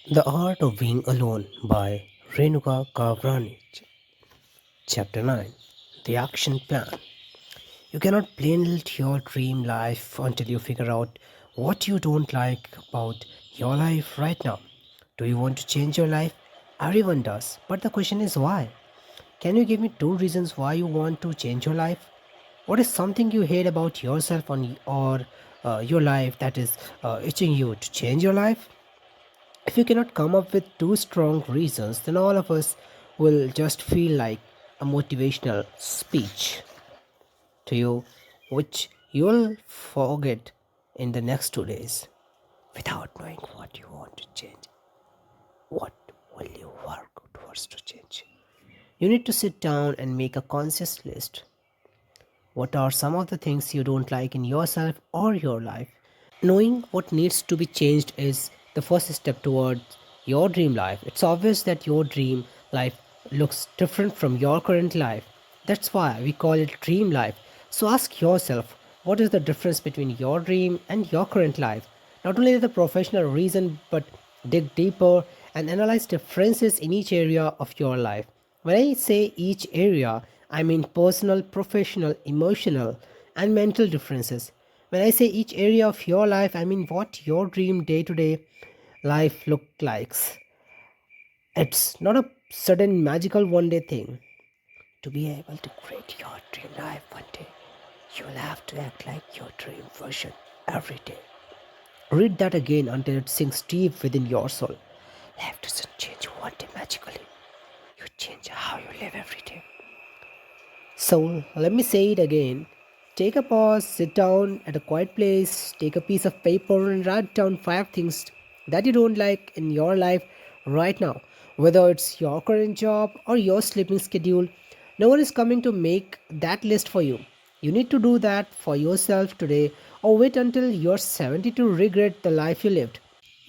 The Art of Being Alone by Renuka Gavrani. Chapter 9. The Action Plan. You cannot build your dream life until you figure out what you don't like about your life right now. Do you want to change your life? Everyone does. But the question is why? Can you give me two reasons why you want to change your life? What is something you hate about yourself or your life that is itching you to change your life? If you cannot come up with two strong reasons, then all of us will just feel like a motivational speech to you, which you'll forget in the next 2 days. Without knowing what you want to change, what will you work towards to change? You need to sit down and make a conscious list. What are some of the things you don't like in yourself or your life? Knowing what needs to be changed is the first step towards your dream life. It's obvious that your dream life looks different from your current life. That's why we call it dream life. So ask yourself, what is the difference between your dream and your current life? Not only the professional reason, but dig deeper and analyze differences in each area of your life. When I say each area, I mean personal, professional, emotional, and mental differences. When I say each area of your life, I mean what your dream day to day life look likes. It's not a sudden magical one day thing. To be able to create your dream life one day, you will have to act like your dream version every day. Read that again until it sinks deep within your soul. Life doesn't change one day magically. You change how you live every day. So let me say it again. Take a pause, sit down at a quiet place, take a piece of paper and write down 5 things that you don't like in your life right now. Whether it's your current job or your sleeping schedule, no one is coming to make that list for you. You need to do that for yourself today or wait until you're 70 to regret the life you lived.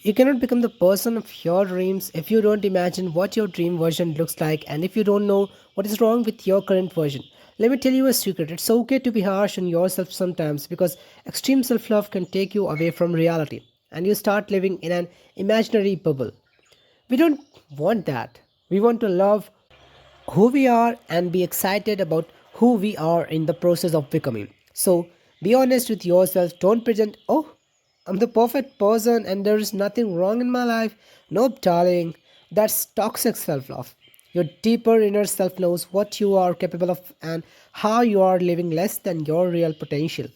You cannot become the person of your dreams if you don't imagine what your dream version looks like and if you don't know what is wrong with your current version. Let me tell you a secret. It's okay to be harsh on yourself sometimes because extreme self love can take you away from reality and you start living in an imaginary bubble. We don't want that. We want to love who we are and be excited about who we are in the process of becoming. So be honest with yourself. Don't pretend, oh, I'm the perfect person and there is nothing wrong in my life. Nope, darling. That's toxic self love. Your deeper inner self knows what you are capable of and how you are living less than your real potential.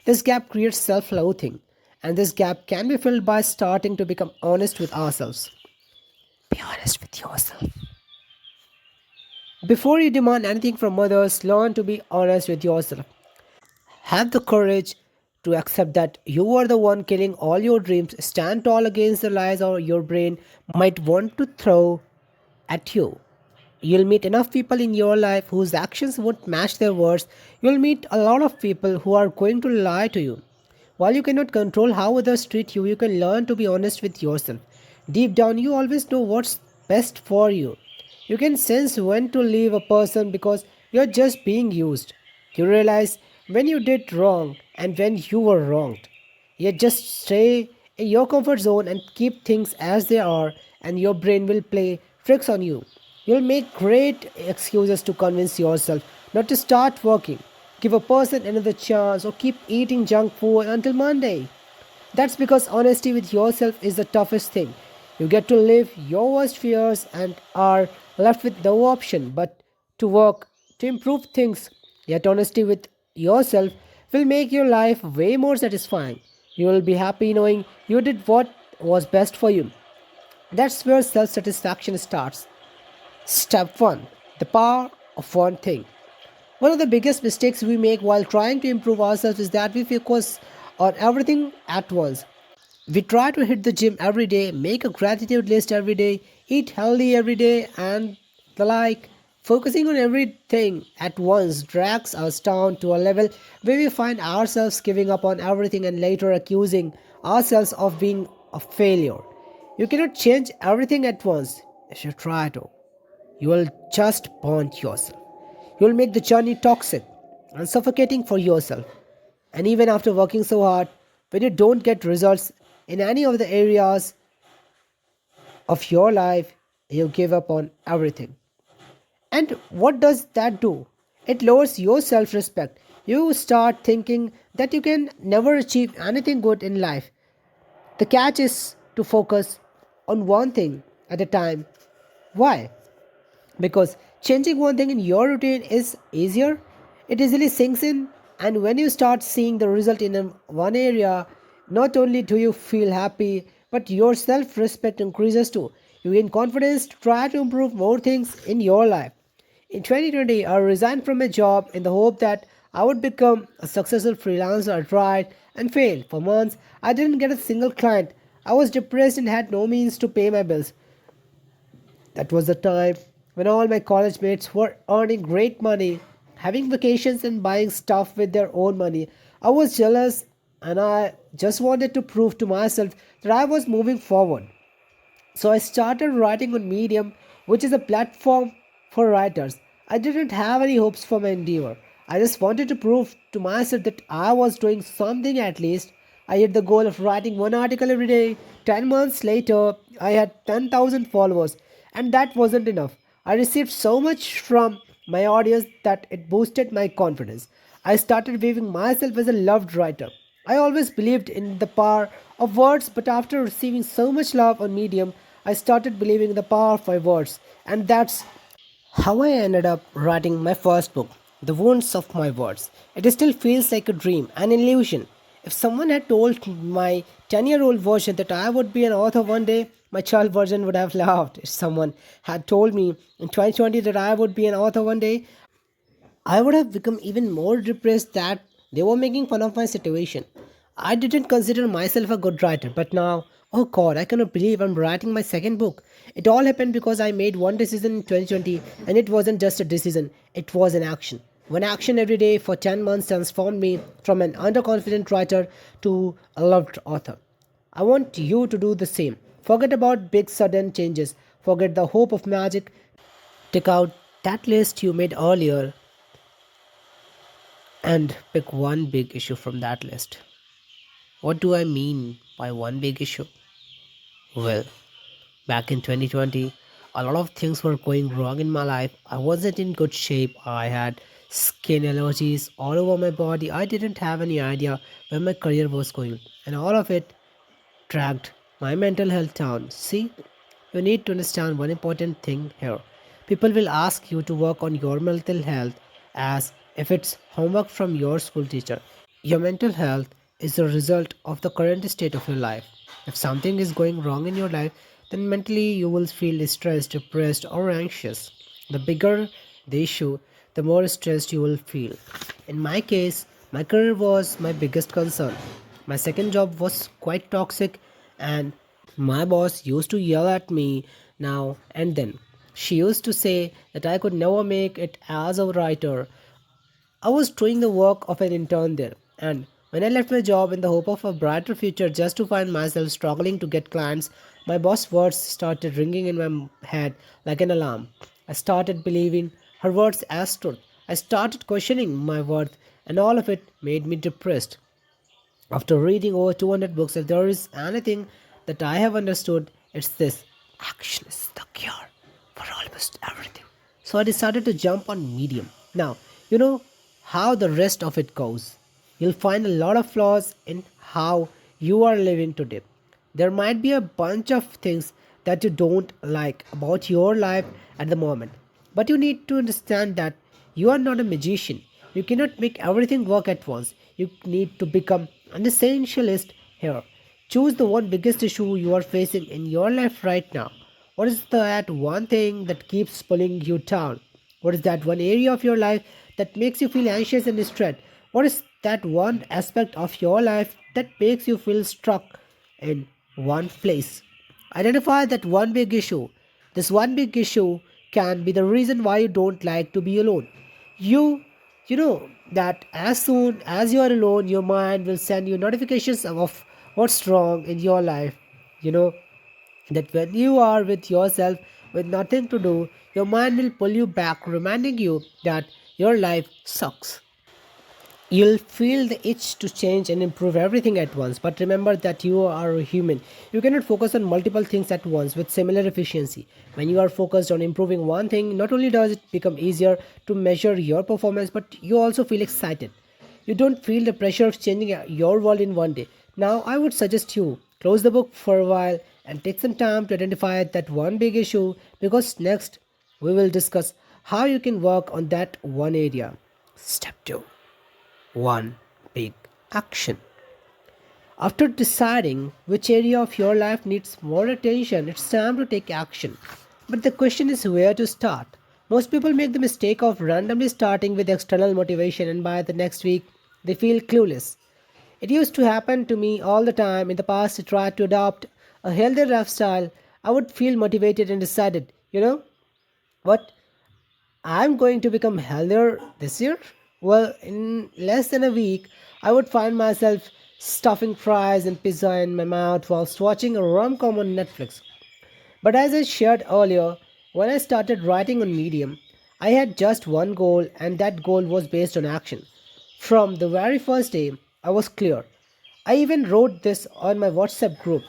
This gap creates self loathing, and this gap can be filled by starting to become honest with ourselves. Be honest with yourself. Before you demand anything from others, learn to be honest with yourself. Have the courage to accept that you are the one killing all your dreams. Stand tall against the lies or your brain might want to throw at you. You'll meet enough people in your life whose actions won't match their words. You'll meet a lot of people who are going to lie to you. While you cannot control how others treat you, you can learn to be honest with yourself. Deep down, you always know what's best for you. You can sense when to leave a person because you're just being used. You realize when you did wrong and when you were wronged. You just stay in your comfort zone and keep things as they are, and your brain will play tricks on you. You'll make great excuses to convince yourself not to start working, give a person another chance, or keep eating junk food until Monday. That's because honesty with yourself is the toughest thing. You get to live your worst fears and are left with no option but to work to improve things. Yet, honesty with yourself will make your life way more satisfying. You will be happy knowing you did what was best for you. That's where self satisfaction starts. Step 1. The power of one thing. One of the biggest mistakes we make while trying to improve ourselves is that we focus on everything at once. We try to hit the gym every day, make a gratitude list every day, eat healthy every day, and the like. Focusing on everything at once drags us down to a level where we find ourselves giving up on everything and later accusing ourselves of being a failure. You cannot change everything at once if you try to. You will just burn yourself. You will make the journey toxic and suffocating for yourself. And even after working so hard, when you don't get results in any of the areas of your life, you give up on everything. And what does that do? It lowers your self respect. You start thinking that you can never achieve anything good in life. The catch is to focus on one thing at a time. Why? Because changing one thing in your routine is easier. It easily sinks in, and when you start seeing the result in one area, not only do you feel happy, but your self-respect increases too. You gain confidence to try to improve more things in your life. In 2020, I resigned from a job in the hope that I would become a successful freelancer. I tried and failed. For months, I didn't get a single client. I was depressed and had no means to pay my bills. That was the time when all my college mates were earning great money, having vacations and buying stuff with their own money. I was jealous and I just wanted to prove to myself that I was moving forward. So I started writing on Medium, which is a platform for writers. I didn't have any hopes for my endeavor. I just wanted to prove to myself that I was doing something at least. I hit the goal of writing one article every day. 10 months later, I had 10,000 followers, and that wasn't enough. I received so much from my audience that it boosted my confidence. I started viewing myself as a loved writer. I always believed in the power of words, but after receiving so much love on Medium, I started believing in the power of my words, and that's how I ended up writing my first book, The Wounds of My Words. It still feels like a dream, an illusion. If someone had told my 10-year-old version that I would be an author one day, my child version would have laughed. If someone had told me in 2020 that I would be an author one day, I would have become even more depressed that they were making fun of my situation. I didn't consider myself a good writer, but now, oh god, I cannot believe I'm writing my second book. It all happened because I made one decision in 2020, and it wasn't just a decision, it was an action. One action every day for 10 months transformed me from an underconfident writer to a loved author. I want you to do the same. Forget about big sudden changes. Forget the hope of magic. Take out that list you made earlier and pick one big issue from that list. What do I mean by one big issue? Well, back in 2020, a lot of things were going wrong in my life. I wasn't in good shape. I had skin allergies all over my body. I didn't have any idea where my career was going, and all of it dragged my mental health down. See, you need to understand one important thing here. People will ask you to work on your mental health as if it's homework from your school teacher. Your mental health is the result of the current state of your life. If something is going wrong in your life, then mentally you will feel stressed, depressed, or anxious. The bigger the issue, the more stressed you will feel. In my case, my career was my biggest concern. My second job was quite toxic, and my boss used to yell at me now and then. She used to say that I could never make it as a writer. I was doing the work of an intern there, and when I left my job in the hope of a brighter future just to find myself struggling to get clients, my boss's words started ringing in my head like an alarm. I started believing her words as truth. I started questioning my worth, and all of it made me depressed. After reading over 200 books, if there is anything that I have understood, it's this: action is the cure for almost everything. So I decided to jump on Medium. Now, you know how the rest of it goes. You'll find a lot of flaws in how you are living today. There might be a bunch of things that you don't like about your life at the moment. But you need to understand that you are not a magician. You cannot make everything work at once. You need to become an essentialist here. Choose the one biggest issue you are facing in your life right now. What is that one thing that keeps pulling you down? What is that one area of your life that makes you feel anxious and distressed? What is that one aspect of your life that makes you feel stuck in one place? Identify that one big issue. This one big issue can be the reason why you don't like to be alone. You you know that as soon as you are alone, your mind will send you notifications of what's wrong in your life. You know that when you are with yourself with nothing to do, your mind will pull you back, reminding you that your life sucks. You'll feel the itch to change and improve everything at once, but remember that you are a human. You cannot focus on multiple things at once with similar efficiency. When you are focused on improving one thing, not only does it become easier to measure your performance, but you also feel excited. You don't feel the pressure of changing your world in one day. Now, I would suggest you close the book for a while and take some time to identify that one big issue, because next we will discuss how you can work on that one area. Step 2: one big action. After deciding which area of your life needs more attention, it's time to take action. But the question is where to start. Most people make the mistake of randomly starting with external motivation, and by the next week, they feel clueless. It used to happen to me all the time. In the past, I tried to adopt a healthy lifestyle. I would feel motivated and decided, what? I'm going to become healthier this year? Well, in less than a week, I would find myself stuffing fries and pizza in my mouth whilst watching a rom-com on Netflix. But as I shared earlier, when I started writing on Medium, I had just one goal, and that goal was based on action. From the very first day, I was clear. I even wrote this on my WhatsApp group.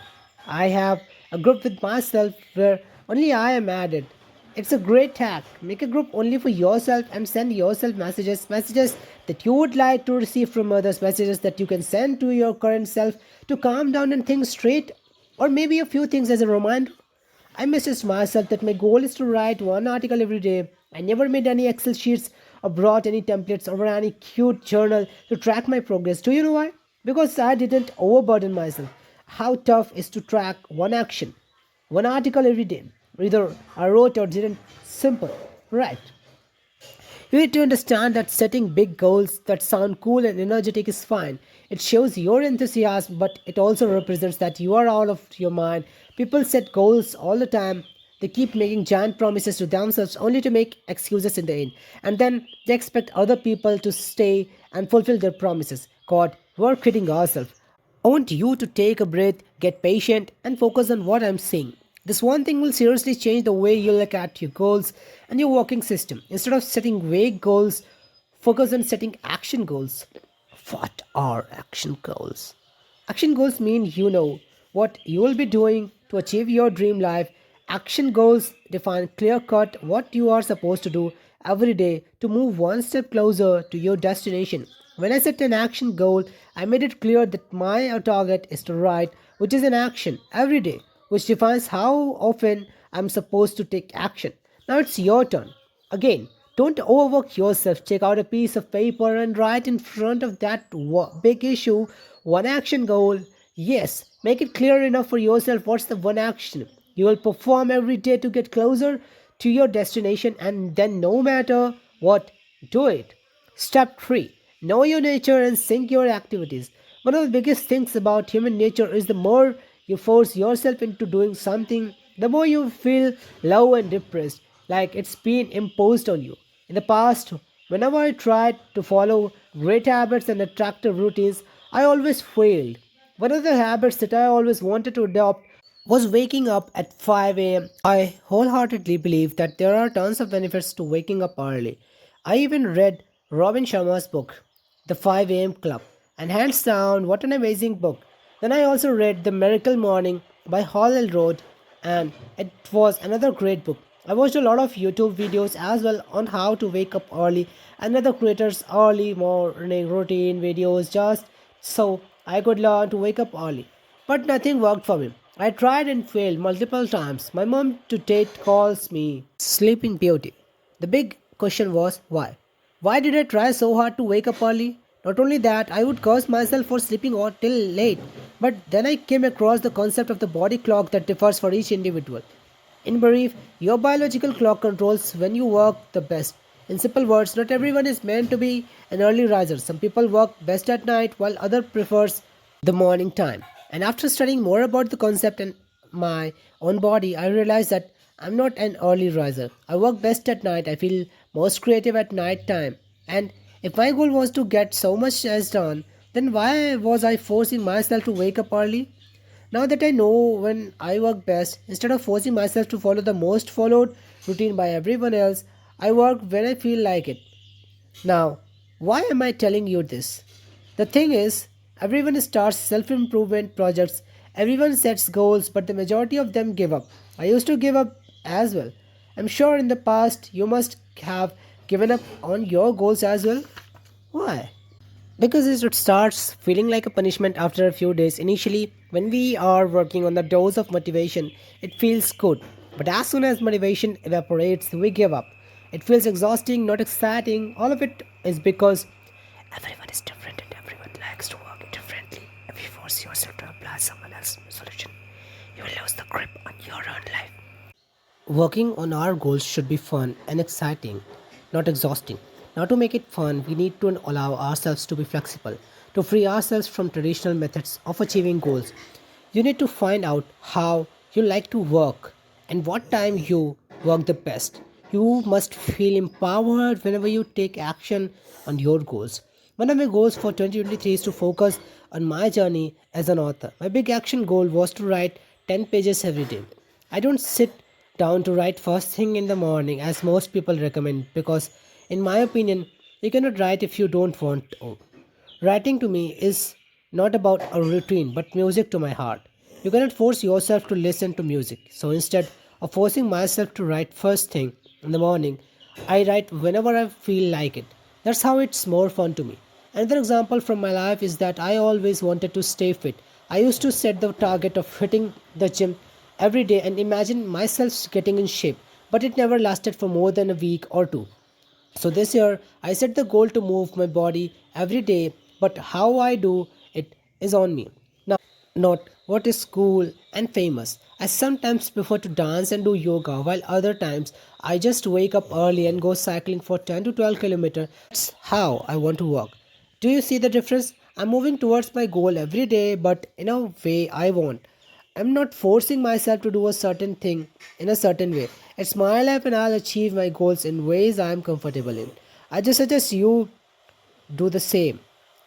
I have a group with myself where only I am added. It's a great hack. Make a group only for yourself and send yourself messages that you would like to receive from others, messages that you can send to your current self to calm down and think straight, or maybe a few things as a reminder. I messaged myself that my goal is to write one article every day. I never made any Excel sheets or brought any templates or any cute journal to track my progress. Do you know why? Because I didn't overburden myself. How tough is to track one action, one article every day? Either I wrote or didn't. Simple, right? You need to understand that setting big goals that sound cool and energetic is fine. It shows your enthusiasm, but it also represents that you are out of your mind. People set goals all the time. They keep making giant promises to themselves only to make excuses in the end. And then they expect other people to stay and fulfill their promises. God, we're kidding ourselves. I want you to take a breath, get patient, and focus on what I'm saying. This one thing will seriously change the way you look at your goals and your working system. Instead of setting vague goals, focus on setting action goals. What are action goals? Action goals mean you know what you will be doing to achieve your dream life. Action goals define clear cut what you are supposed to do every day to move one step closer to your destination. When I set an action goal, I made it clear that my target is to write, which is an action every day, which defines how often I'm supposed to take action. Now it's your turn. Again, don't overwork yourself. Take out a piece of paper and write in front of that big issue one action goal. Yes, make it clear enough for yourself what's the one action you will perform every day to get closer to your destination, and then no matter what, do it. Step 3: know your nature and sync your activities. One of the biggest things about human nature is the more you force yourself into doing something, the more you feel low and depressed, like it's been imposed on you. In the past, whenever I tried to follow great habits and attractive routines, I always failed. One of the habits that I always wanted to adopt was waking up at 5 a.m. I wholeheartedly believe that there are tons of benefits to waking up early. I even read Robin Sharma's book, The 5 a.m. Club, and hands down, what an amazing book. Then I also read The Miracle Morning by Hall Road, and it was another great book. I watched a lot of YouTube videos as well on how to wake up early and other creators' early morning routine videos just so I could learn to wake up early. But nothing worked for me. I tried and failed multiple times. My mom to date calls me Sleeping Beauty. The big question was why? Why did I try so hard to wake up early? Not only that, I would curse myself for sleeping till late. But then I came across the concept of the body clock that differs for each individual. In brief, your biological clock controls when you work the best. In simple words, not everyone is meant to be an early riser. Some people work best at night while other prefers the morning time. And after studying more about the concept and my own body, I realized that I'm not an early riser. I work best at night. I feel most creative at night time. And if my goal was to get so much as done, then why was I forcing myself to wake up early? Now that I know when I work best, instead of forcing myself to follow the most followed routine by everyone else, I work when I feel like it. Now, Why am I telling you this? The thing is, everyone starts self improvement projects, everyone sets goals, but the majority of them give up. I used to give up as well. I'm sure in the past you must have given up on your goals as well. Why? Because it starts feeling like a punishment after a few days. Initially, when we are working on the dose of motivation, it feels good. But as soon as motivation evaporates, we give up. It feels exhausting, not exciting. All of it is because everyone is different and everyone likes to work differently. If you force yourself to apply someone else's solution, you will lose the grip on your own life. Working on our goals should be fun and exciting, not exhausting. Now, to make it fun, we need to allow ourselves to be flexible, to free ourselves from traditional methods of achieving goals. You need to find out how you like to work and what time you work the best. You must feel empowered whenever you take action on your goals. One of my goals for 2023 is to focus on my journey as an author. My big action goal was to write 10 pages every day. I don't sit down to write first thing in the morning as most people recommend because, in my opinion, you cannot write if you don't want to. Writing to me is not about a routine but music to my heart. You cannot force yourself to listen to music. So instead of forcing myself to write first thing in the morning, I write whenever I feel like it. That's how it's more fun to me. Another example from my life is that I always wanted to stay fit. I used to set the target of hitting the gym every day and imagine myself getting in shape, but it never lasted for more than a week or two. So this year, I set the goal to move my body every day, but how I do it is on me. Not what is cool and famous. I sometimes prefer to dance and do yoga, while other times I just wake up early and go cycling for 10 to 12 kilometers. That's how I want to work. Do you see the difference? I'm moving towards my goal every day, but in a way I want. I'm not forcing myself to do a certain thing in a certain way. It's my life and I'll achieve my goals in ways I'm comfortable in. I just suggest you do the same.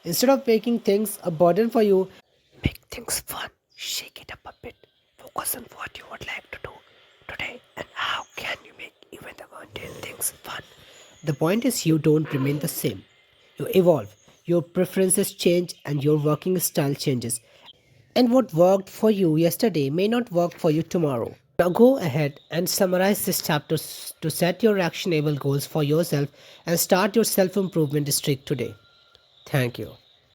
Instead of making things a burden for you, make things fun. Shake it up a bit. Focus on what you would like to do today and how can you make even the mundane things fun. The point is you don't remain the same. You evolve. Your preferences change and your working style changes. And what worked for you yesterday may not work for you tomorrow. Now go ahead and summarize this chapter to set your actionable goals for yourself and start your self improvement streak today. Thank you.